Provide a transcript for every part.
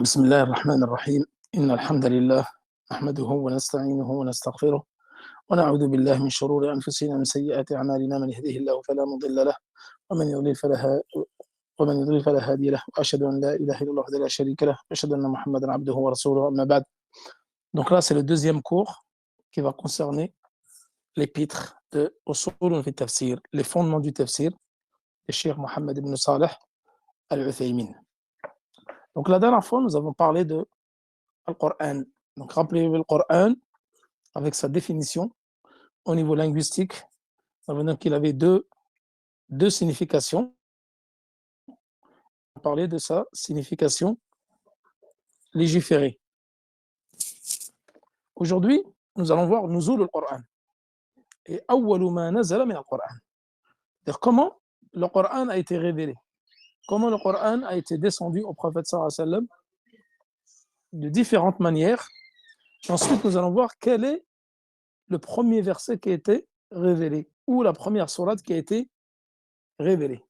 بسم الله الرحمن الرحيم إن الحمد لله نحمده ونستعينه ونستغفره ونعوذ بالله من شرور أنفسنا ومن سيئات أعمالنا من يهده الله فلا مضل له ومن يضلل فلا هادي له وأشهد أن لا إله إلا الله وحده لا شريك له وأشهد أن محمدا عبده ورسوله أما بعد. Donc là c'est le deuxième cours qui va concerner l'épître de Usul fi Tafsir, les fondements du tafsir de Cheikh Mohammed ibn Saleh al-Uthaymin. Donc la dernière fois nous avons parlé de Al-Qur'an. Donc rappelez-vous le Coran avec sa définition au niveau linguistique. Ça veut dire qu'il avait deux significations. On parlait de sa signification légiférée. Aujourd'hui, nous allons voir Nuzul al-Qur'an et Awwalu ma nazala min al-Qur'an. C'est-à-dire comment le Coran a été révélé, comment le Coran a été descendu au prophète sallallahu alayhi wa sallam de différentes manières. Et ensuite, nous allons voir quel est le premier verset qui a été révélé ou la première sourate qui a été révélée.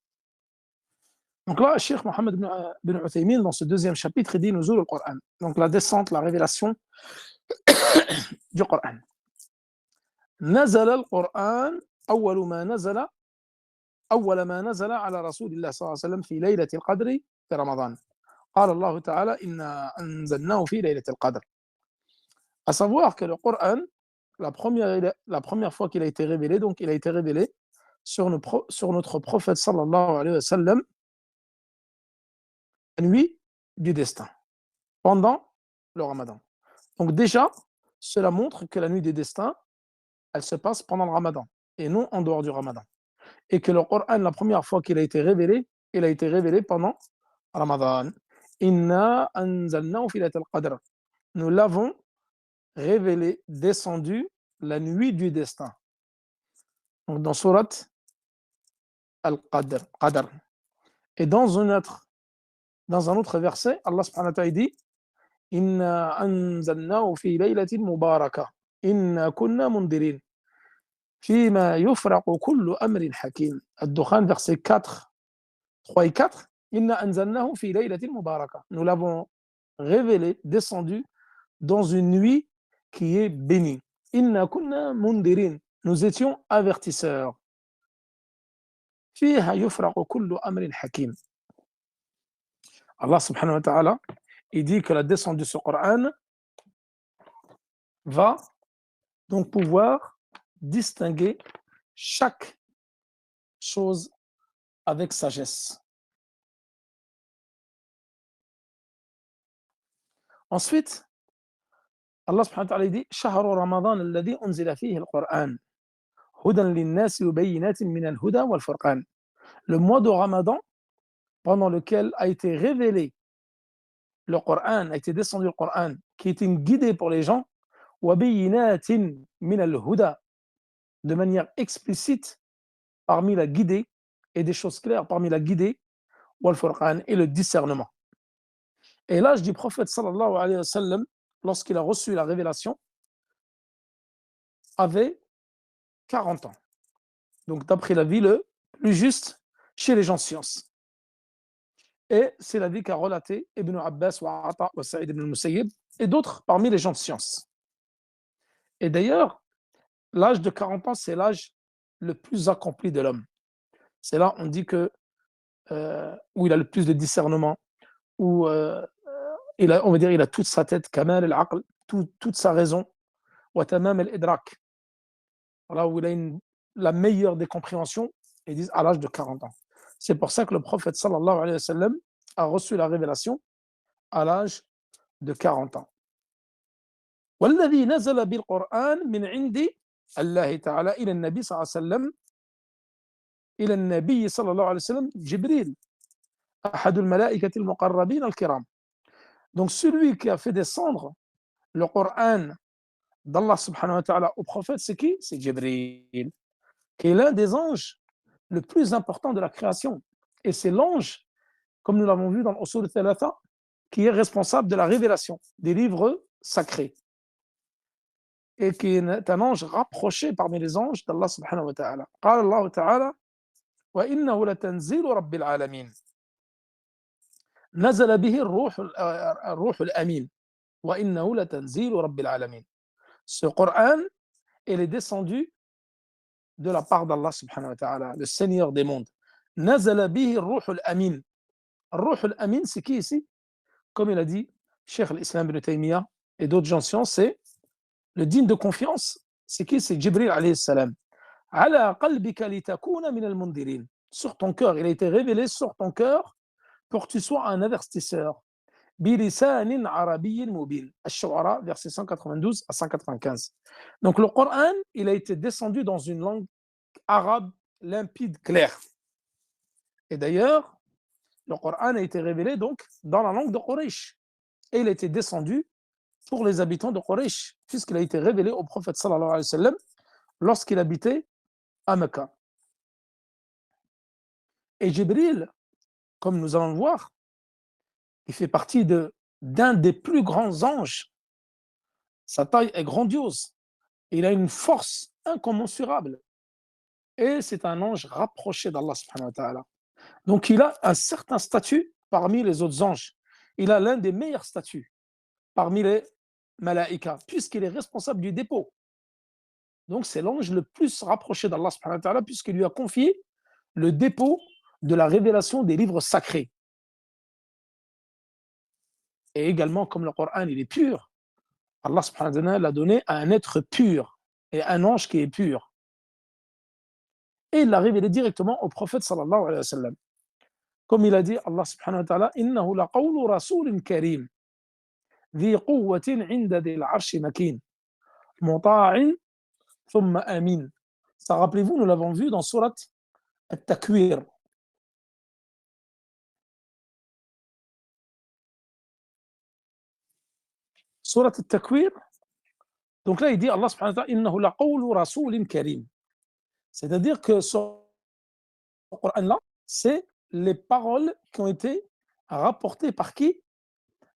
Donc là, Cheikh Mohammed bin Uthaymin, dans ce deuxième chapitre, il dit Nuzul al-Qur'an. Donc la descente, la révélation du Coran. نزل القرآن أول ما نزل على رسول الله صلى الله عليه وسلم في ليلة القدر في رمضان. قال الله تعالى إنا أنزلناه في ليلة القدر. À savoir que le Coran, la première fois qu'il a été révélé, donc il a été révélé sur notre prophète sallallahu alayhi wa sallam, la nuit du destin, pendant le Ramadan. Donc déjà, cela montre que la nuit du destin, elle se passe pendant le Ramadan et non en dehors du Ramadan. Et que le Coran, la première fois qu'il a été révélé, il a été révélé pendant Ramadan. Inna anzalnahu fi laylatil qadr. Nous l'avons révélé, descendu la nuit du destin. Donc dans Surat Al-Qadr. Et dans un autre verset, Allah subhanahu wa ta'ala dit Inna anzalnahu fi laylatin mubarakah. Inna kunna mundirin. Fima yufraqu kullu amrin hakim. Ad-Dukhan, verset 4, 3 et 4. Inna anzalnahu fi laylatin mubarakah. Nous l'avons révélé, descendu dans une nuit qui est bénie. Inna kunna mundirin. Nous étions avertisseurs. Fiha yufraqu kullu amrin hakim. Allah subhanahu wa ta'ala, il dit que la descente de ce Coran va donc pouvoir distinguer chaque chose avec sagesse. Ensuite, Allah subhanahu wa ta'ala dit Shahru Ramadan alladhi unzila fihi al-Qur'an hudan lin-nasi wa bayyinatin min al-huda wal-furqan. Le mois de Ramadan pendant lequel a été révélé le Coran, a été descendu le Coran, qui est une guidée pour les gens, wa bayyinatin min al-huda, de manière explicite parmi la guidée et des choses claires parmi la guidée wal-furqan et le discernement. Et l'âge du prophète sallallahu alayhi wa sallam, lorsqu'il a reçu la révélation, avait 40 ans. Donc d'après l'avis le plus juste chez les gens de science. Et c'est l'avis qu'a relaté Ibn Abbas wa Ata wa Sa'id ibn al-Musayyib et d'autres parmi les gens de science. Et d'ailleurs, l'âge de 40 ans, c'est l'âge le plus accompli de l'homme. C'est là, on dit que où il a le plus de discernement, où on va dire il a toute sa tête, kamal al-aql, toute sa raison, wa tamam al-idrak. Là où il a la meilleure des compréhensions, ils disent à l'âge de 40 ans. C'est pour ça que le prophète sallallahu alayhi wa sallam a reçu la révélation à l'âge de 40 ans. والذي نزل بالقرآن من عند الله تعالى إلى النبي صلى الله عليه وسلم إلى النبي صلى الله عليه وسلم جبريل أحد الملائكة المقربين الكرام. Donc celui qui a fait descendre le Coran d'Allah subhanahu wa ta'ala au prophète, c'est qui? C'est Jibril, qui est l'un des anges le plus important de la création. Et c'est l'ange, comme nous l'avons vu dans l'Usul al-Thalatha, qui est responsable de la révélation des livres sacrés. Et qui est un ange rapproché parmi les anges d'Allah subhanahu wa ta'ala. قال الله تعالى وإنه لتنزيل رب العالمين نزل به الروح الأمين وإنه لتنزيل رب العالمين. Ce Coran, il est descendu de la part d'Allah subhanahu wa ta'ala, le Seigneur des mondes. نزل به الروح الأمين. الروح الأمين, c'est qui ici? Comme il a dit Cheikh al-Islam ibn Taymiyyah et d'autres gens scients, c'est le digne de confiance. C'est qui? C'est Jibril alayhi salam. على قلبك لتكون من المنذرين. Sur ton cœur, il a été révélé sur ton cœur pour que tu sois un avertisseur. بلسان عربي مبين. Ash-Shu'ara, verset 192 à 195. Donc le Coran, il a été descendu dans une langue arabe limpide, claire. Et d'ailleurs, le Coran a été révélé donc dans la langue de Quraysh. Et il a été descendu pour les habitants de Quraysh, puisqu'il a été révélé au prophète sallallahu alayhi wa sallam lorsqu'il habitait à Mecca. Et Jibril, comme nous allons le voir, il fait partie d'un des plus grands anges. Sa taille est grandiose. Il a une force incommensurable. Et c'est un ange rapproché d'Allah subhanahu wa ta'ala. Donc il a un certain statut parmi les autres anges. Il a l'un des meilleurs statuts parmi les malaïkas, puisqu'il est responsable du dépôt. Donc c'est l'ange le plus rapproché d'Allah subhanahu wa ta'ala, puisqu'il lui a confié le dépôt de la révélation des livres sacrés. Et également, comme le Coran il est pur, Allah subhanahu wa ta'ala l'a donné à un être pur et un ange qui est pur. Et il l'a révélé directement au prophète sallallahu alayhi wa sallam. Comme il a dit, Allah subhanahu wa ta'ala, innahu laqawlu rasulin karim, dhi quwwatin inda dhil arshi makin, muta'in thumma amin. Ça, rappelez-vous, nous l'avons vu dans surat At-Takwir. Surat At-Takwir. Donc là, il dit, Allah subhanahu wa ta'ala, innahu laqawlu rasulin karim. C'est-à-dire que ce Coran-là, c'est les paroles qui ont été rapportées par qui?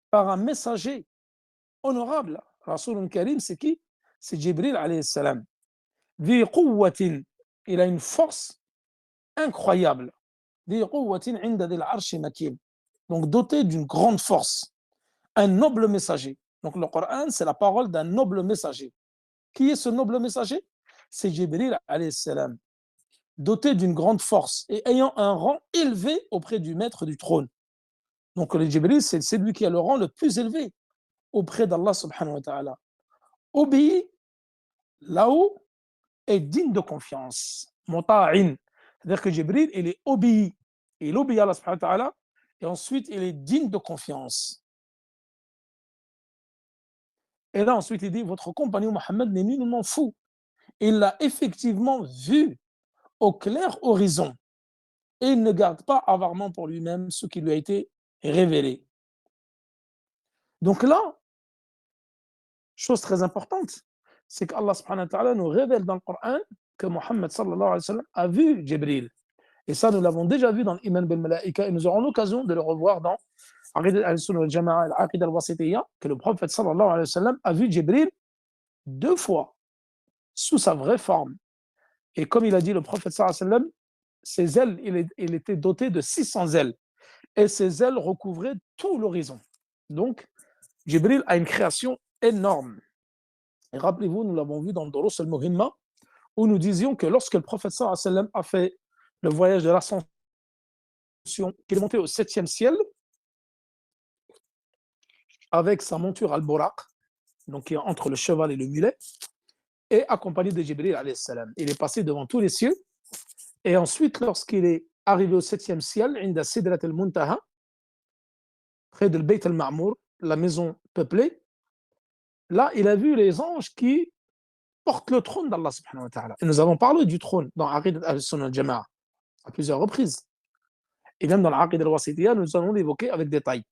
Par un messager honorable. Rasulun Karim, c'est qui? C'est Jibril alayhi salam. Dhi quwwatin, il a une force incroyable. Dhi quwwatin inda dhil arshi makin. Donc doté d'une grande force. Un noble messager. Donc le Coran, c'est la parole d'un noble messager. Qui est ce noble messager? C'est Jibril alayhi salam. Doté d'une grande force et ayant un rang élevé auprès du maître du trône. Donc le Jibril, c'est celui qui a le rang le plus élevé auprès d'Allah subhanahu wa ta'ala. Obéit là-haut est digne de confiance. Muta'in. C'est-à-dire que Jibril, il est obéi. Il obéit à Allah subhanahu wa ta'ala et ensuite il est digne de confiance. Et là ensuite il dit, votre compagnon Mohammed n'est nullement fou. Il l'a effectivement vu au clair horizon. Et il ne garde pas avarement pour lui-même ce qui lui a été révélé. Donc là, chose très importante, c'est qu'Allah subhanahu wa ta'ala nous révèle dans le Coran que Mohammed sallallahu alayhi wa sallam a vu Jibril. Et ça, nous l'avons déjà vu dans l'Iman bil Malaïka et nous aurons l'occasion de le revoir dans Aqidah al-Sunnah wal-Jama'a et l'Aqidah al-Wasitiyya, que le prophète sallallahu alayhi wa sallam a vu Jibril 2 fois sous sa vraie forme. Et comme il a dit le prophète sallallahu alayhi wa sallam, ses ailes, il était doté de 600 ailes. Et ses ailes recouvraient tout l'horizon. Donc, Jibril a une création énorme. Et rappelez-vous, nous l'avons vu dans le Durus al-Muhimma, où nous disions que lorsque le prophète sallallahu alayhi wa sallam a fait le voyage de l'ascension, qu'il est monté au 7e ciel, avec sa monture al-Buraq, donc qui est entre le cheval et le mulet, et accompagné de Jibril alayhi salam. Il est passé devant tous les cieux, et ensuite, lorsqu'il est arrivé au 7e ciel, inda Sidrat al-Muntaha, près de Bayt al-Ma'mour, la maison peuplée, là, il a vu les anges qui portent le trône d'Allah subhanahu wa ta'ala. Et nous avons parlé du trône dans Aqidat al-Sunnah al-Jama'a à plusieurs reprises. Et même dans l'Aqidah al-Wasitiyya, nous allons l'évoquer avec détail.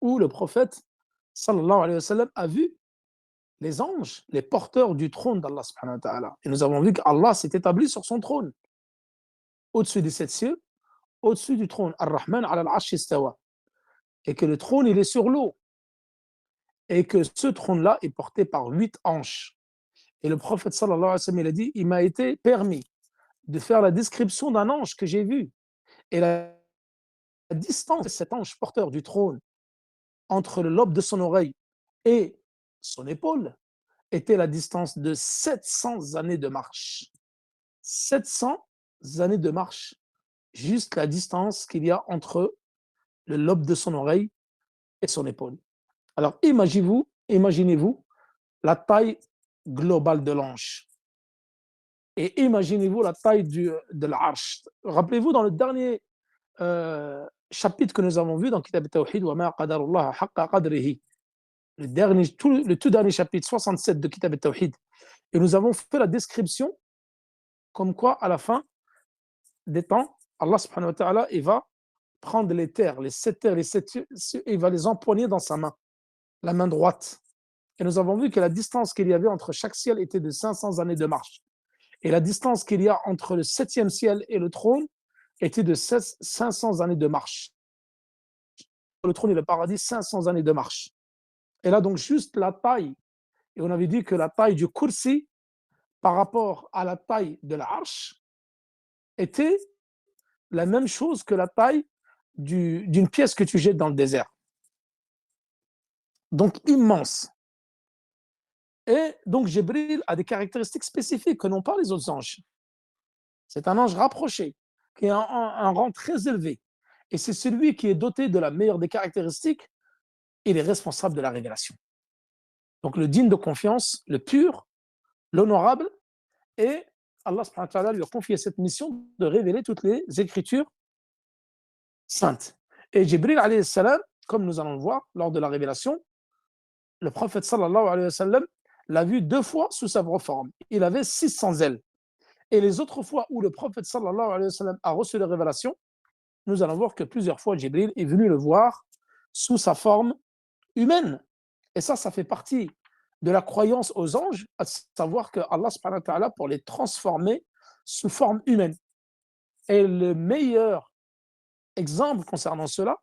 Où le prophète sallallahu alayhi wa sallam a vu les anges, les porteurs du trône d'Allah subhanahu wa ta'ala. Et nous avons vu qu'Allah s'est établi sur son trône, au-dessus des 7 cieux, au-dessus du trône. Ar-Rahman ala al-Arsh istawa. Et que le trône, il est sur l'eau. Et que ce trône-là est porté par 8 anges. Et le prophète sallallahu alayhi wa sallam, il a dit, il m'a été permis de faire la description d'un ange que j'ai vu. Et la distance de cet ange porteur du trône entre le lobe de son oreille et son épaule était la distance de 700 années de marche. 700 années de marche, juste la distance qu'il y a entre le lobe de son oreille et son épaule. Alors imaginez-vous la taille globale de l'ange. Et imaginez-vous la taille de l'arche. Rappelez-vous, dans le dernier chapitre que nous avons vu dans Kitab al-Tawhid, le tout dernier chapitre, 67 de Kitab al-Tawhid, et nous avons fait la description comme quoi, à la fin des temps, Allah subhanahu wa ta'ala, il va prendre les terres, les 7 terres, les 7 cieux, et il va les empoigner dans sa main, la main droite. Et nous avons vu que la distance qu'il y avait entre chaque ciel était de 500 années de marche. Et la distance qu'il y a entre le 7e ciel et le trône était de 500 années de marche. Le trône et le paradis, 500 années de marche. Et là, donc, juste la taille, et on avait dit que la taille du kursi par rapport à la taille de la arche était la même chose que la taille d'une pièce que tu jettes dans le désert. Donc, immense. Et donc, Jibril a des caractéristiques spécifiques que n'ont pas les autres anges. C'est un ange rapproché, qui a un rang très élevé. Et c'est celui qui est doté de la meilleure des caractéristiques. Il est responsable de la révélation. Donc, le digne de confiance, le pur, l'honorable, et Allah subhanahu wa ta'ala lui a confié cette mission de révéler toutes les écritures saintes. Et Jibril alayhi salam, comme nous allons le voir lors de la révélation, le prophète sallallahu alayhi wa sallam l'a vu 2 fois sous sa vraie forme. Il avait 600 ailes. Et les autres fois où le prophète sallallahu alayhi wa sallam a reçu la révélation, nous allons voir que plusieurs fois Jibril est venu le voir sous sa forme humaine. Et ça fait partie de la croyance aux anges, à savoir que Allah subhanahu wa ta'ala, pour les transformer sous forme humaine. Et le meilleur exemple concernant cela,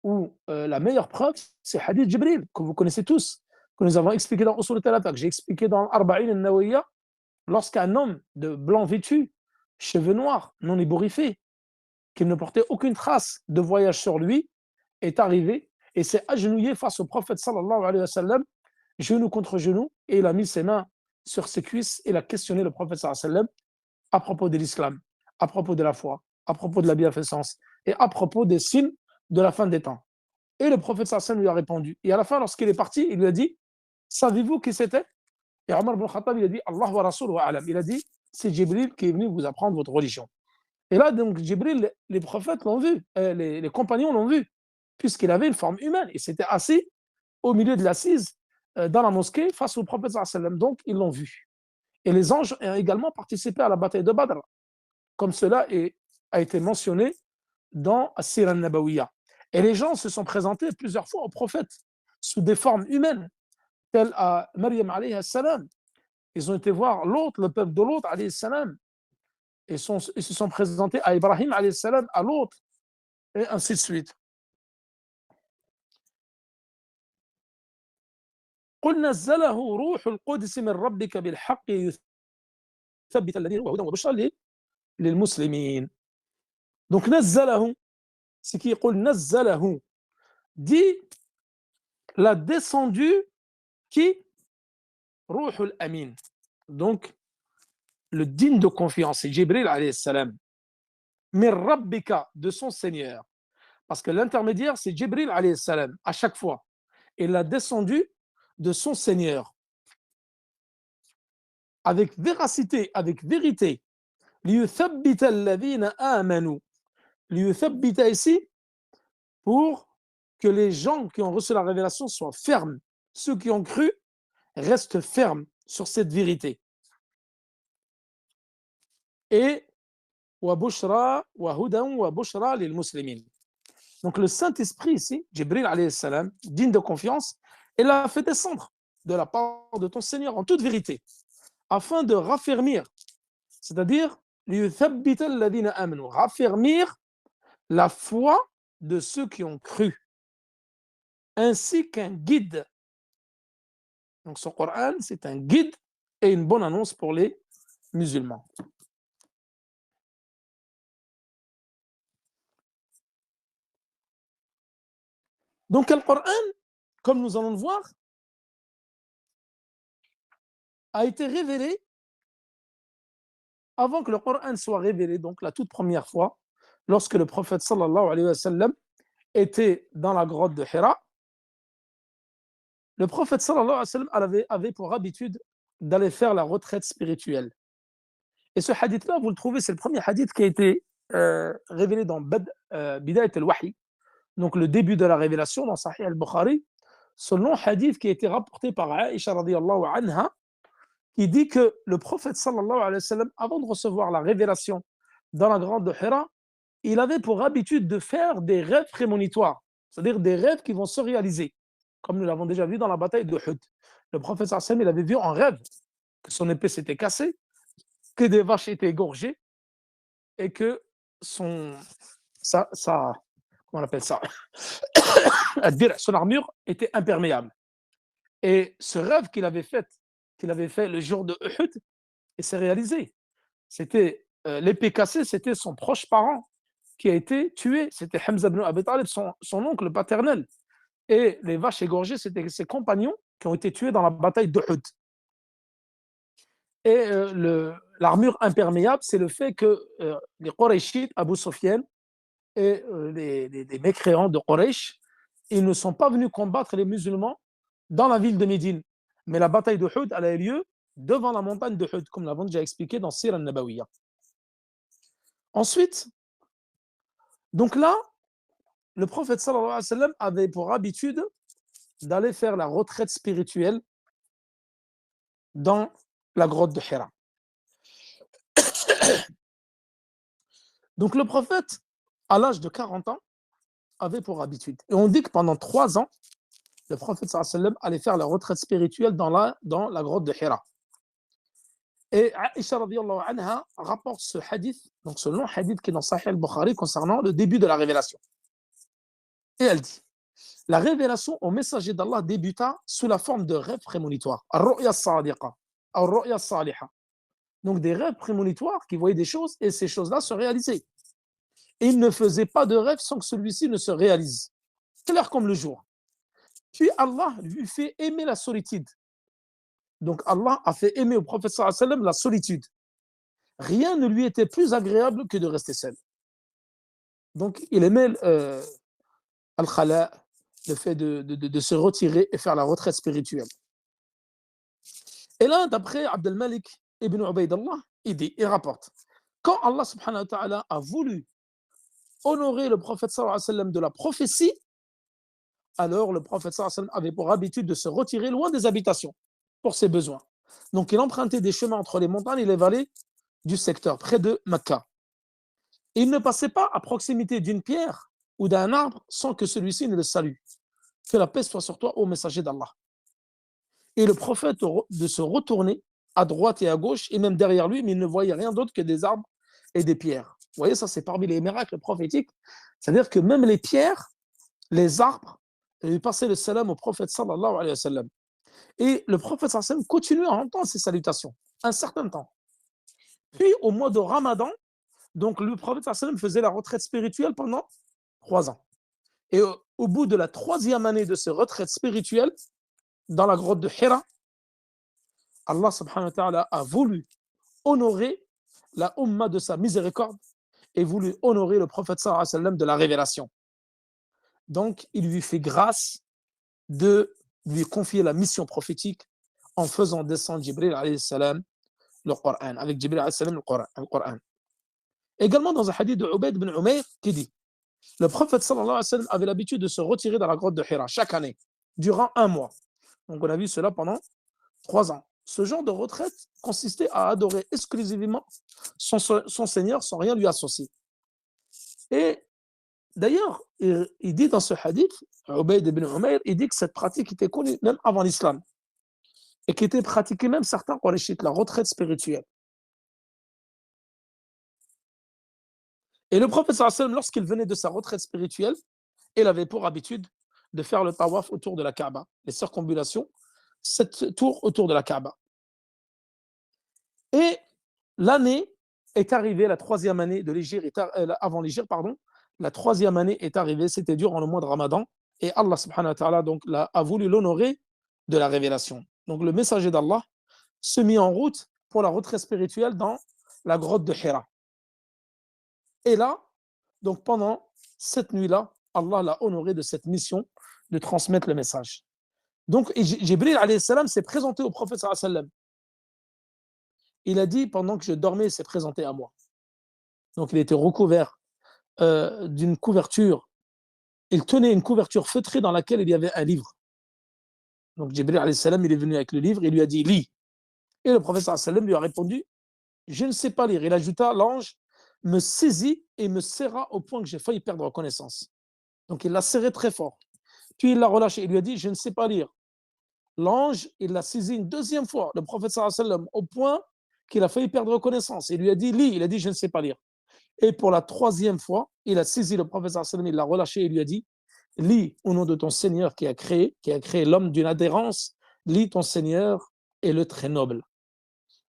ou la meilleure preuve, c'est Hadith Jibril, que vous connaissez tous, que nous avons expliqué dans Usul al-Thalatha, que j'ai expliqué dans Arba'in al-Nawawiyya, lorsqu'un homme de blanc vêtu, cheveux noirs, non ébouriffés, qui ne portait aucune trace de voyage sur lui, est arrivé et s'est agenouillé face au prophète sallallahu alayhi wa sallam, genou contre genou, et il a mis ses mains sur ses cuisses et il a questionné le prophète sallallahu alayhi wa sallam à propos de l'islam, à propos de la foi, à propos de la bienfaisance et à propos des signes de la fin des temps. Et le prophète sallallahu alayhi wa sallam lui a répondu. Et à la fin, lorsqu'il est parti, il lui a dit, savez-vous qui c'était? Et Omar ibn Khattab, il a dit, Allah wa Rasul wa alam. Il a dit, c'est Jibril qui est venu vous apprendre votre religion. Et là, donc, Jibril, les prophètes l'ont vu, les compagnons l'ont vu, puisqu'il avait une forme humaine. Il s'était assis au milieu de l'assise dans la mosquée face au prophète sallallahu alayhi wa sallam. Donc, ils l'ont vu. Et les anges ont également participé à la bataille de Badr, comme cela a été mentionné dans As-Sira al-Nabawiyya. Et les gens se sont présentés plusieurs fois au prophète sous des formes humaines, telles à Maryam alayhi salam. Ils ont été voir l'autre, le peuple de l'autre alayhi salam. Ils se sont présentés à Ibrahim alayhi salam, à l'autre, et ainsi de suite. قل نزله روح القدس من ربك بالحق يثبت الذين هو هدى وبشرى للمسلمين. Donc نزله, c'est qui يقول نزله, dit la descendue qui روح الأمين. Donc le digne de confiance, c'est Jibril alayhi salam. Min rabbika, de son Seigneur. Parce que l'intermédiaire, c'est Jibril alayhi salam, à chaque fois. Et la descendue de son Seigneur. Avec véracité, avec vérité. Liyuthabbita alladhina amanu. Liyuthabbita ici, pour que les gens qui ont reçu la révélation soient fermes. Ceux qui ont cru restent fermes sur cette vérité. Et wa bushra wa hudan wa bushra lil muslimin. Donc le Saint-Esprit ici, Jibril alayhi salam, digne de confiance, il l'a fait descendre de la part de ton Seigneur en toute vérité, afin de raffermir, c'est-à-dire raffermir la foi de ceux qui ont cru, ainsi qu'un guide. Donc ce Coran, c'est un guide et une bonne annonce pour les musulmans. Donc, le Coran, comme nous allons le voir, a été révélé avant que le Coran soit révélé, donc la toute première fois, lorsque le prophète sallallahu alayhi wa sallam était dans la grotte de Hira. Le prophète sallallahu alayhi wa sallam avait pour habitude d'aller faire la retraite spirituelle. Et ce hadith-là, vous le trouvez, c'est le premier hadith qui a été révélé dans Bidayat al-Wahi, donc le début de la révélation dans Sahih al-Bukhari, ce long hadith qui a été rapporté par Aïcha radiyallahu anha, qui dit que le prophète sallallahu alayhi wa sallam, avant de recevoir la révélation dans la grotte de Hira, il avait pour habitude de faire des rêves prémonitoires, c'est-à-dire des rêves qui vont se réaliser, comme nous l'avons déjà vu dans la bataille de Uhud. Le prophète sallallahu alayhi wa sallam, il avait vu en rêve que son épée s'était cassée, que des vaches étaient égorgées et que comment on appelle ça, son armure était imperméable. Et ce rêve qu'il avait fait le jour de Uhud, il s'est réalisé. C'était l'épée cassée, c'était son proche parent qui a été tué. C'était Hamza ibn Abi Talib, son oncle paternel. Et les vaches égorgées, c'était ses compagnons qui ont été tués dans la bataille d'Uhud. Et l'armure imperméable, c'est le fait que les Qurayshites, Abu Sufyan et les mécréants de Quraysh, ils ne sont pas venus combattre les musulmans dans la ville de Médine. Mais la bataille d'Uhud, elle a eu lieu devant la montagne d'Uhud, comme nous l'avons déjà expliqué dans Sir al-Nabawiyya. Ensuite, donc là, le prophète sallallahu alayhi wa sallam avait pour habitude d'aller faire la retraite spirituelle dans la grotte de Hira. Donc le prophète, à l'âge de 40 ans, avait pour habitude. Et on dit que pendant 3 ans, le prophète sallallahu alayhi wa sallam allait faire la retraite spirituelle dans la grotte de Hira. Et Aïcha radiyallahu anha rapporte ce hadith, donc ce long hadith qui est dans Sahih al-Bukhari concernant le début de la révélation. Et elle dit, la révélation au messager d'Allah débuta sous la forme de rêves prémonitoires, ar-ru'ya as-sadiqa, ar-ru'ya as-saliha. Donc des rêves prémonitoires qui voyaient des choses et ces choses-là se réalisaient. Et il ne faisait pas de rêve sans que celui-ci ne se réalise. Clair comme le jour. Puis Allah lui fait aimer la solitude. Donc Allah a fait aimer au prophète sallallahu alayhi wa sallam la solitude. Rien ne lui était plus agréable que de rester seul. Donc il aimait al-khala, le fait de se retirer et faire la retraite spirituelle. Et là, d'après Abd al-Malik ibn Ubaydallah, il rapporte, quand Allah subhanahu wa ta'ala a voulu honorer le prophète sallallahu alayhi wa sallam de la prophétie, alors le prophète sallallahu alayhi wa sallam avait pour habitude de se retirer loin des habitations pour ses besoins. Donc il empruntait des chemins entre les montagnes et les vallées du secteur, près de Mecca. Et il ne passait pas à proximité d'une pierre ou d'un arbre sans que celui-ci ne le salue. Que la paix soit sur toi, ô messager d'Allah. Et le prophète de se retourner à droite et à gauche, et même derrière lui, mais il ne voyait rien d'autre que des arbres et des pierres. Vous voyez, ça c'est parmi les miracles prophétiques. C'est-à-dire que même les pierres, les arbres, lui passaient le salam au prophète sallallahu alayhi wa sallam. Et le prophète sallallahu alayhi wa sallam continuait à entendre ces salutations un certain temps. Puis au mois de Ramadan, donc le prophète sallallahu alayhi wa sallam faisait la retraite spirituelle pendant 3 ans. Et au bout de la 3e année de ces retraites spirituelles, dans la grotte de Hira, Allah subhanahu wa ta'ala a voulu honorer la umma de sa miséricorde et voulu honorer le prophète sallallahu alayhi wa sallam de la révélation. Donc, il lui fait grâce de lui confier la mission prophétique en faisant descendre Jibril alayhi salam le Coran, avec Jibril alayhi salam le Coran. Également dans un hadith de Ubayd ibn Umayr qui dit, le prophète sallallahu alayhi wa sallam avait l'habitude de se retirer dans la grotte de Hira chaque année, durant 1 mois. Donc on a vu cela pendant 3 ans. Ce genre de retraite consistait à adorer exclusivement son Seigneur sans rien lui associer. Et d'ailleurs, il dit dans ce hadith, Ubayd ibn Umayr, il dit que cette pratique était connue même avant l'islam et qui était pratiquée même certains Qurayshites, la retraite spirituelle. Et le prophète sallallahu alayhi wa sallam, lorsqu'il venait de sa retraite spirituelle, il avait pour habitude de faire le tawaf autour de la Kaaba, les circonambulations, 7 tours autour de la Kaaba. Et l'année est arrivée, la 3e année de l'Hégire, avant l'Hégire, pardon, la 3e année est arrivée, c'était durant le mois de Ramadan, Et Allah subhanahu wa ta'ala donc, a voulu l'honorer de la révélation. Donc le messager d'Allah se mit en route pour la retraite spirituelle dans la grotte de Hira. Et là, donc pendant cette nuit-là, Allah l'a honoré de cette mission de transmettre le message. Donc Jibril alayhi salam s'est présenté au prophète sallallahu alayhi wa sallam. Il a dit, pendant que je dormais, il s'est présenté à moi. Donc il était recouvert d'une couverture. Il tenait une couverture feutrée dans laquelle il y avait un livre. Donc Jibril alayhi salam, il est venu avec le livre, il lui a dit, lis. Et le prophète sallallahu alayhi wa sallam lui a répondu, je ne sais pas lire. Il ajouta, l'ange me saisit et me serra au point que j'ai failli perdre connaissance. Donc il l'a serré très fort. Puis il l'a relâché. Il lui a dit, je ne sais pas lire. L'ange, il l'a saisi une deuxième fois, le prophète sallallahu alayhi wa sallam, au point qu'il a failli perdre connaissance. Il lui a dit, lis. Il a dit, je ne sais pas lire. Et pour la troisième fois, il a saisi le prophète sallallahu alayhi wa sallam, il l'a relâché et il lui a dit, lis au nom de ton Seigneur qui a créé l'homme d'une adhérence, lis ton Seigneur est le très noble.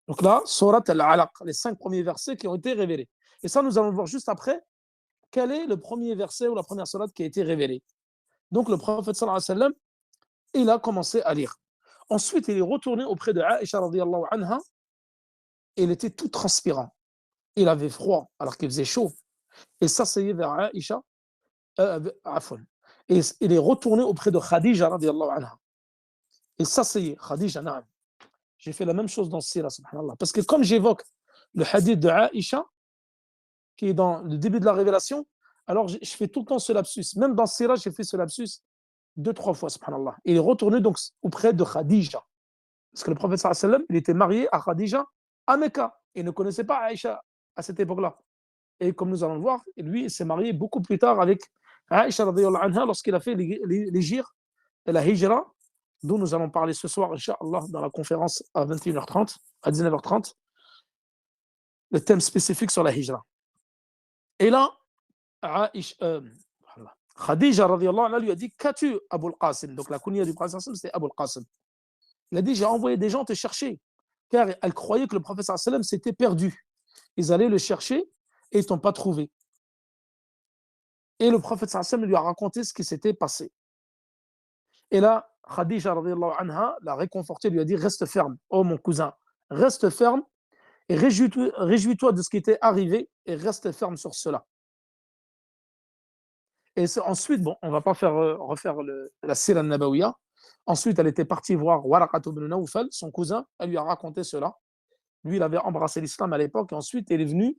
Donc là, Surat Al-Alaq, les 5 premiers versets qui ont été révélés. Et ça, nous allons voir juste après quel est le premier verset ou la première sourate qui a été révélée. Donc le prophète sallallahu alayhi wa sallam, il a commencé à lire. Ensuite, il est retourné auprès de Aïcha radiyallahu anha et il était tout transpirant. Il avait froid alors qu'il faisait chaud. Et s'asseyait vers Aïcha, et il est retourné auprès de Khadija radiyallahu anha. Et s'asseyait, Khadija, naam. J'ai fait la même chose dans Sira, subhanallah. Parce que comme j'évoque le hadith de Aïcha, qui est dans le début de la révélation, alors je fais tout le temps ce lapsus. Même dans Sira, j'ai fait ce lapsus 2-3 fois, subhanallah. Il est retourné donc auprès de Khadija. Parce que le prophète sallallahu alayhi wa sallam, il était marié à Khadija à Mecca. Il ne connaissait pas Aïcha à cette époque-là. Et comme nous allons le voir, lui, il s'est marié beaucoup plus tard avec Aïcha radiyallahu anha lorsqu'il a fait l'hijra, la hijra, dont nous allons parler ce soir, Inch'Allah, dans la conférence à 21h30, à 19h30, le thème spécifique sur la hijra. Et là, Khadija radiyallahu anha lui a dit, qu'as-tu Abul Qasim? Donc la kunya du prophète c'est Abul Qasim. Il a dit, j'ai envoyé des gens te chercher, car elle croyait que le prophète sallam s'était perdu. Ils allaient le chercher et ils ne t'ont pas trouvé. Et le prophète sallam lui a raconté ce qui s'était passé. Et là, Khadija radiyallahu anha l'a réconforté, lui a dit, reste ferme, oh mon cousin, reste ferme et réjouis-toi de ce qui t'est arrivé et reste ferme sur cela. Et ensuite, bon, on ne va pas refaire la Sira al-Nabawiya. Ensuite, elle était partie voir Waraqat ibn Nawfal, son cousin, elle lui a raconté cela. Lui, il avait embrassé l'islam à l'époque, et ensuite, il est venu,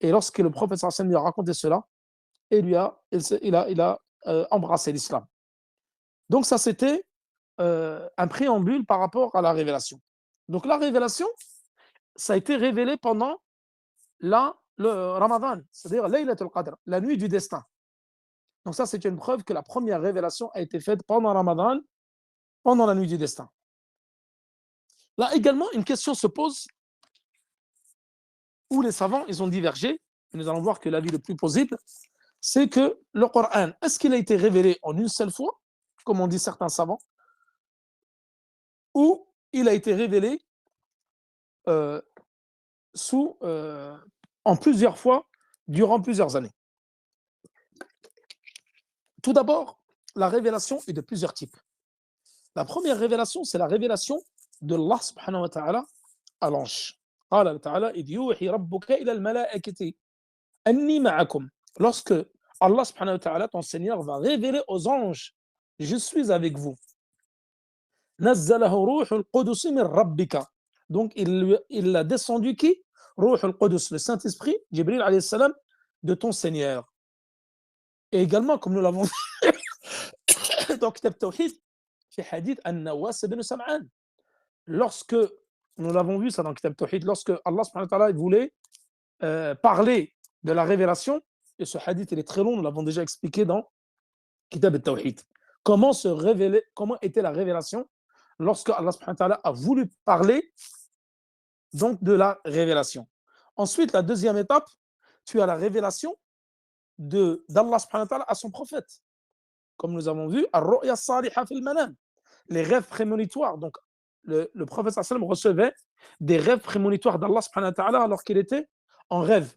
et lorsque le prophète sallallahu lui a raconté cela, il a embrassé l'islam. Donc ça, c'était un préambule par rapport à la révélation. Donc la révélation, ça a été révélé pendant le Ramadan, c'est-à-dire Laylatul Qadr, la nuit du destin. Donc ça, c'est une preuve que la première révélation a été faite pendant Ramadan, pendant la nuit du destin. Là également, une question se pose où les savants, ils ont divergé. Nous allons voir que l'avis le plus plausible, c'est que le Coran, est-ce qu'il a été révélé en une seule fois, comme on dit certains savants, ou il a été révélé en plusieurs fois, durant plusieurs années. Tout d'abord, la révélation est de plusieurs types. La première révélation, c'est la révélation de Allah subhanahu wa ta'ala à l'ange. قال تعالى إذ يوحي ربك إلى الملائكة أني معكم. Lorsque Allah subhanahu wa ta'ala, ton Seigneur, va révéler aux anges, je suis avec vous. نزله روح القدس من ربك. Donc il a descendu qui? روح القدس, le Saint-Esprit, Jibril alayhi salam, de ton Seigneur. Et également, comme nous l'avons vu dans Kitab Tawhid, في hadith An-Nawas ibn Sam'an. Lorsque, nous l'avons vu ça dans Kitab Tawhid, lorsque Allah subhanahu wa ta'ala voulait parler de la révélation, et ce hadith il est très long, nous l'avons déjà expliqué dans Kitab Tawhid. Comment était la révélation lorsque Allah subhanahu wa ta'ala a voulu parler donc de la révélation. Ensuite, la deuxième étape, tu as la révélation d'Allah subhanahu wa ta'ala à son prophète. Comme nous avons vu, Ar-Ru'ya Saliha fil Manam, les rêves prémonitoires. Donc, le prophète sallam recevait des rêves prémonitoires d'Allah subhanahu wa ta'ala alors qu'il était en rêve.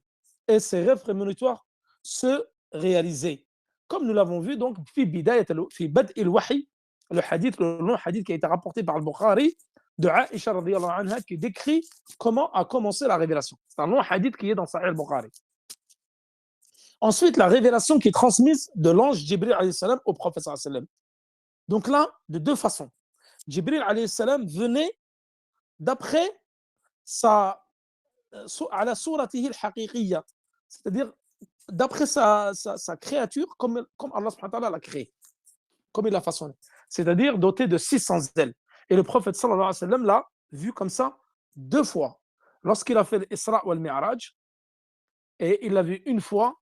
Et ces rêves prémonitoires se réalisaient. comme nous l'avons vu, donc, fi Bad' al-Wahy, le long hadith qui a été rapporté par le Bukhari, de Aïcha radiyallahu anha, qui décrit comment a commencé la révélation. C'est un long hadith qui est dans Sahih al-Bukhari. Ensuite, la révélation qui est transmise de l'ange Jibril alayhi salam au prophète sallallahu alayhi wa sallam. Donc là, de deux façons. Jibril alayhi salam venait d'après sa ala suratihi al-haqiqiyya, c'est-à-dire d'après sa créature comme Allah subhanahu wa ta'ala l'a créé, comme il l'a façonné, c'est-à-dire doté de 600 ailes. Et le prophète sallallahu alayhi wa sallam l'a vu comme ça deux fois, lorsqu'il a fait l'Isra wal Mi'raj, et il l'a vu une fois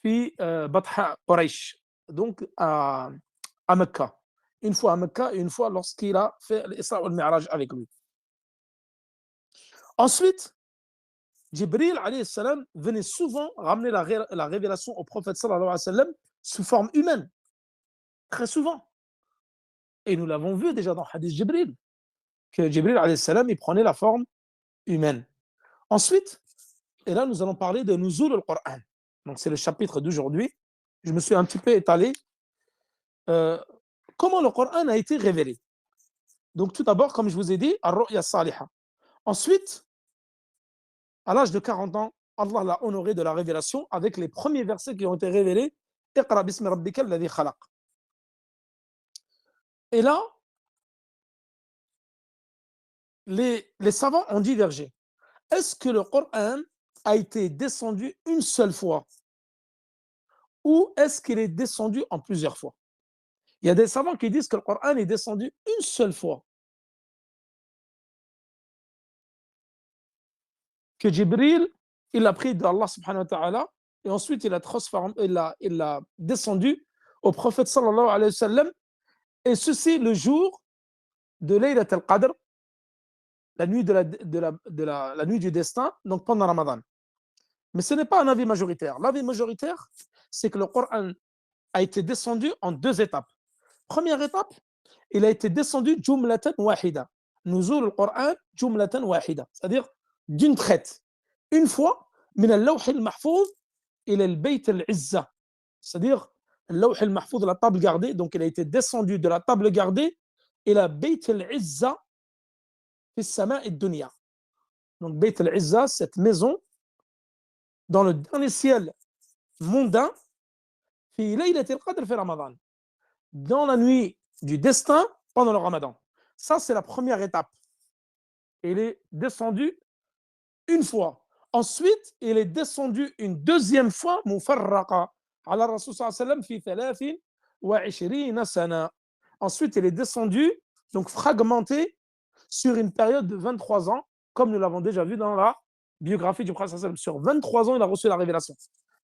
fi Batha Quraysh, donc à Mecca. Une fois à Mecca et une fois lorsqu'il a fait l'Isra wal Mi'raj avec lui. Ensuite, Jibril alayhi salam venait souvent ramener la révélation au prophète sallallahu alayhi wa sallam sous forme humaine, très souvent. Et nous l'avons vu déjà dans le hadith Jibril, que Jibril alayhi salam, il prenait la forme humaine. Ensuite, et là nous allons parler de Nuzul al-Qur'an. Donc c'est le chapitre d'aujourd'hui. Je me suis un petit peu étalé. Comment le Coran a été révélé. Donc tout d'abord, comme je vous ai dit, Ar-Ru'ya Saliha. Ensuite, à l'âge de 40 ans, Allah l'a honoré de la révélation avec les premiers versets qui ont été révélés. Iqra bismi rabbika alladhi khalaq. Et là, les savants ont divergé. Est-ce que le Coran a été descendu une seule fois ou est-ce qu'il est descendu en plusieurs fois? Il y a des savants qui disent que le Coran est descendu une seule fois. Que Jibril, il a pris d'Allah subhanahu wa ta'ala et ensuite il a descendu au prophète sallallahu alayhi wa sallam, et ceci le jour de Laylat al-Qadr, la nuit la nuit du destin, donc pendant Ramadan. Mais ce n'est pas un avis majoritaire. L'avis majoritaire, c'est que le Coran a été descendu en deux étapes. Première étape, il a été descendu jumlatan wahida. Nuzul al-Qur'an jumlatan wahida, c'est-à-dire d'une traite. Une fois, min al-lawh al-mahfouz ila al-bayt al-izza, c'est-à-dire al-lawh al-mahfouz, la table gardée, donc il a été descendu de la table gardée ila bayt al-izza fi as-sama' ad-dunya. Donc bayt al-izza, cette maison dans le dernier ciel mondain, fi laylat al-qadr fi Ramadan, dans la nuit du destin pendant le Ramadan. Ça, c'est la première étape. Il est descendu une fois. Ensuite, il est descendu une deuxième fois, mufarraqa, ala Rasul sallam fi 23 sana. Ensuite, il est descendu, donc fragmenté, sur une période de 23 ans, comme nous l'avons déjà vu dans la biographie du prophète sallam. Sur 23 ans, il a reçu la révélation.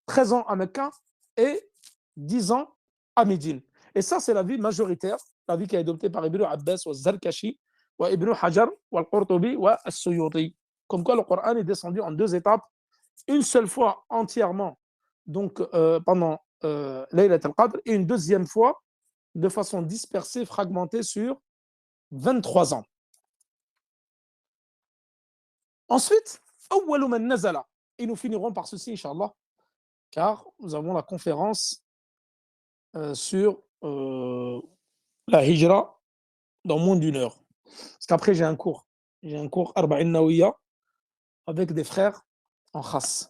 13 ans à Mecca et 10 ans à Médine. Et ça, c'est l'avis majoritaire, l'avis qui est adopté par Ibn Abbas, wa Zarkashi, wa Ibn Hajar, wa Al-Qurtubi, wa As-Suyuti. Comme quoi le Coran est descendu en deux étapes, une seule fois entièrement, donc pendant Laylat al-Qadr, et une deuxième fois de façon dispersée, fragmentée sur 23 ans. Ensuite, awwalu man nazala, et nous finirons par ceci, Inch'Allah, car nous avons la conférence sur la hijra dans moins d'une heure. Parce qu'après, j'ai un cours Arba'in Nawiya avec des frères en khas.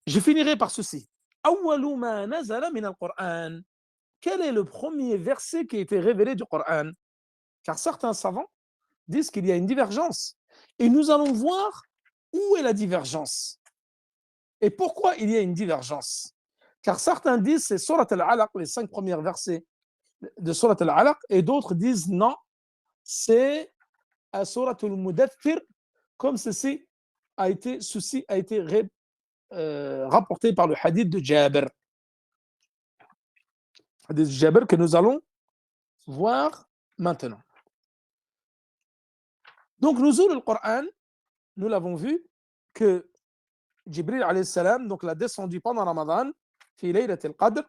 Je finirai par ceci. Awwalu ma nazala min al-Qur'an. Quel est le premier verset qui a été révélé du Coran? Car certains savants disent qu'il y a une divergence. Et nous allons voir où est la divergence. Et pourquoi il y a une divergence? Car certains disent c'est Surat al-Alaq, les 5 premiers versets de Surat al-Alaq, et d'autres disent non, c'est Surat al-Mudaththir, comme ceci a été rapporté par le hadith de Jabir. Hadith de Jabir que nous allons voir maintenant. Donc, Nuzul al-Qur'an, nous l'avons vu que Jibril alayhi salam donc l'a descendu pendant Ramadan, fi laylat al-Qadr,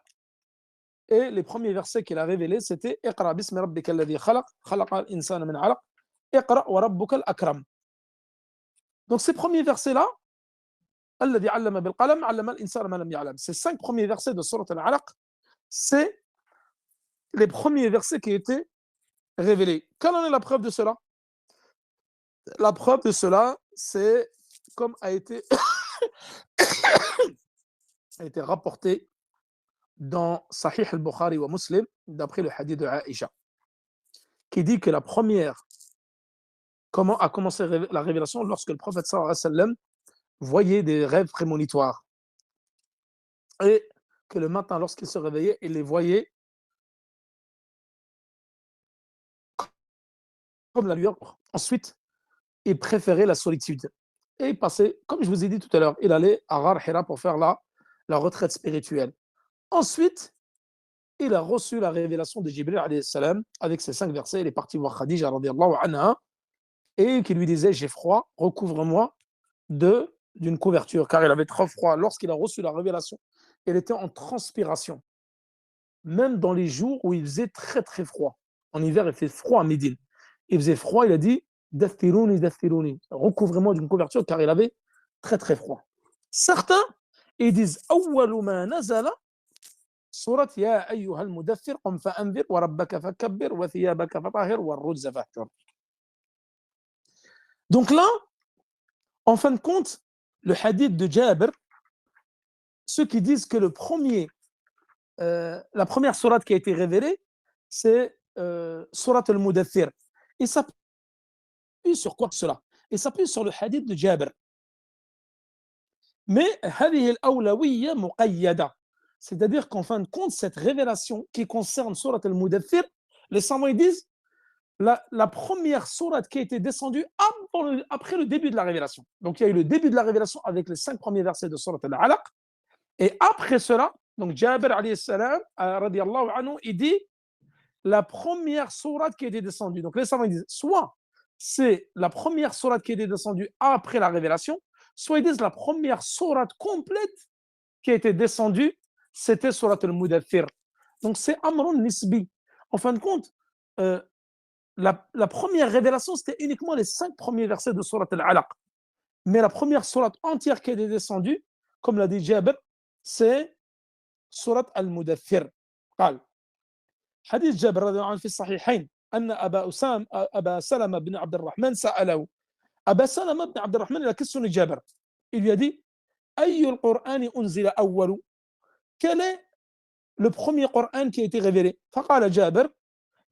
et les premiers versets qu'il a révélés c'était Iqra bismi rabbika alladhi khalaq, khalaqa al-insana min 'alaq, Iqra wa rabbuka al-akram. Donc ces premiers versets-là, alladhi 'allama bil qalam 'allama al-insana ma lam ya'lam, ces 5 premiers versets de Surat al-Alaq c'est les premiers versets qui étaient révélés. Quelle en est la preuve de cela? La preuve de cela, c'est comme a été rapporté dans Sahih al-Bukhari wa Muslim, d'après le hadith de Aïcha, qui dit que la première, comment a commencé la révélation lorsque le prophète sallallahu alayhi wa sallam voyait des rêves prémonitoires. Et que le matin, lorsqu'il se réveillait, il les voyait comme la lueur. Ensuite, il préférait la solitude. Et il passait, comme je vous ai dit tout à l'heure, il allait à Ghar Hira pour faire la retraite spirituelle. Ensuite, il a reçu la révélation de Jibril alayhi salam avec ses 5 versets. Il est parti voir Khadija radiallahu anha et qui lui disait: j'ai froid, recouvre-moi d'une couverture, car il avait trop froid. Lorsqu'il a reçu la révélation, il était en transpiration, même dans les jours où il faisait très très froid. En hiver, il fait froid à Médine. Il faisait froid, il a dit: Dathiruni, dathiruni, recouvrez-moi d'une couverture, car il avait très très froid. Certains, ils disent: Awwalu ma nazala surat ya ayyuha al-mudaththir qum fa'anzir wa rabbaka fakabbir wa thiyabaka fatahhir wa rujza fahjur. Donc là, en fin de compte, le hadith de Jabir, ceux qui disent que la première sourate qui a été révélée, c'est Surat al-Mudaththir. Et ça s'appuie sur quoi cela? Et ça s'appuie sur le hadith de Jabir. Mais هذه الأولوية مقيدة. C'est-à-dire qu'en fin de compte, cette révélation qui concerne Surat al-Mudaththir, les savants disent la première sourate qui a été descendue après le début de la révélation. Donc il y a eu le début de la révélation avec les 5 premiers versets de Surat al-Alaq. Et après cela, donc Jabir alayhi salam, radiallahu anhu, il dit la première sourate qui a été descendue. Donc les savants disent soit c'est la première sourate qui a été descendue après la révélation, soit ils disent la première sourate complète qui a été descendue, c'était Surat al-Mudaththir. Donc c'est Amrun Nisbi. En fin de compte, la première révélation, c'était uniquement les 5 premiers versets de Surat al-Alaq. Mais la première sourate entière qui est descendue, comme l'a dit Jabir, c'est Surat al-Mudaththir. قال حديث جابر رضي الله عنه في الصحيحين أن أبا سلمة بن عبد الرحمن سأله. أبا سلمة بن عبد الرحمن il a questionné Jabir. Il lui a dit: أي القرآن أنزل أول? Quel est le premier Coran qui a été révélé? فقال جابر: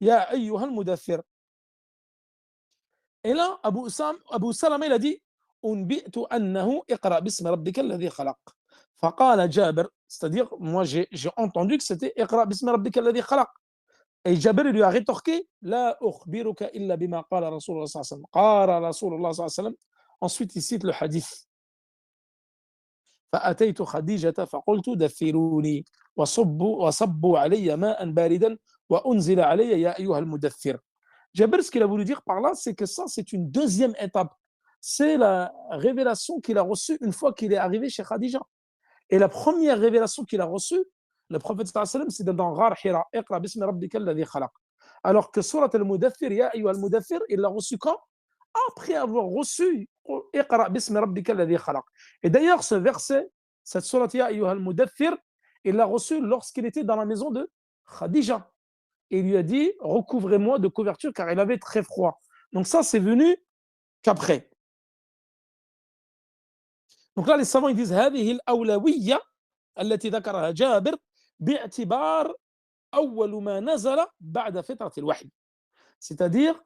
يا أيها المدثر. Et là, Abu Salama, il a dit: أنبئت أنه اقرأ باسم ربك الذي خلق. فقال جابر, c'est-à-dire, moi j'ai entendu que c'était اقرأ باسم ربك الذي خلق. Et Jabir lui a rétorqué: لا أخبرك إلا بما قال رسول الله صلى الله عليه وسلم. قال رسول الله صلى الله عليه وسلم. Ensuite, il cite le hadith. فأتيت خديجة فقلت دثروني وصبوا علي ماء باردا وأنزل علي يا أيها المدثر. Jabir, ce qu'il a voulu dire par là, c'est que ça, c'est une deuxième étape. C'est la révélation qu'il a reçue une fois qu'il est arrivé chez Khadija. Et la première révélation qu'il a reçue, le prophète sallallahu alayhi wa sallam, c'est dans Ghar Hira, Iqra bismi rabbika alladhi khalaq. Alors que Surat al-Mudaththir, Ya ayyuha al-Mudaththir, il l'a reçu quand? Après avoir reçu Iqra bismi rabbika alladhi khalaq. Et d'ailleurs, ce verset, cette Surat Ya ayyuha al-Mudaththir, il l'a reçu lorsqu'il était dans la maison de Khadija. Et il lui a dit: recouvrez-moi de couverture, car il avait très froid. Donc ça, c'est venu qu'après. Donc là, les savants ils disent: هذه الأولوية التي ذكرها جابر باعتبار أول ما نزل بعد فترة الوحي. C'est-à-dire,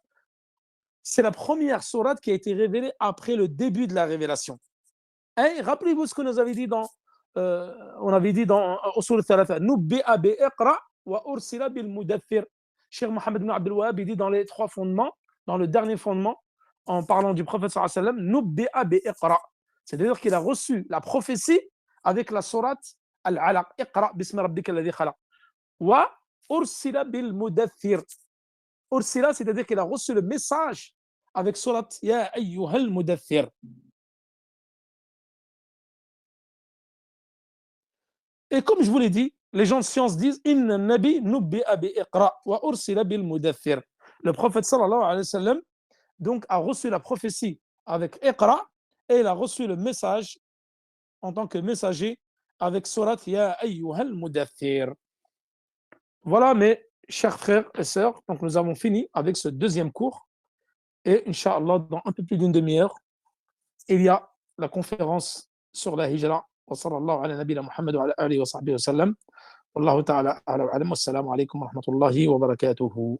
c'est la première sourate qui a été révélée après le début de la révélation. Et rappelez-vous ce que nous avait dit on avait dit dans Usul Thalatha: Nubbi'a bi Iqra wa ursila bil Mudaththir. Cheikh Mohammed ibn Abdul Wahhab dit dans les 3 fondements, dans le dernier fondement, en parlant du prophète sallallahu alayhi wa sallam, Nubbi'a bi Iqra. C'est-à-dire qu'il a reçu la prophétie avec la sourate Al-Alaq, Iqra bismi rabbika alladhi khalaq. Wa ursila bil Mudaththir. Ursila, c'est-à-dire qu'il a reçu le message avec sourate Ya ayyuhal Mudaththir. Et comme je vous l'ai dit, les gens de science disent: Inna nabi nubbi'a bi Iqra wa ursila bil Mudaththir. Le prophète sallallahu alayhi wa sallam donc a reçu la prophétie avec Iqra et il a reçu le message en tant que messager avec Surat Ya ayyuhal Mudaththir. Voilà, mes chers frères et sœurs, donc nous avons fini avec ce deuxième cours. Et Inch'Allah, dans un peu plus d'une demi-heure, il y a la conférence sur la hijra. Wa sallallahu ala nabina Muhammad wa ala alihi wa sahbihi wa sallam. Wallahu ta'ala a'lam. Wassalamu alaikum wa rahmatullahi wa barakatuhu.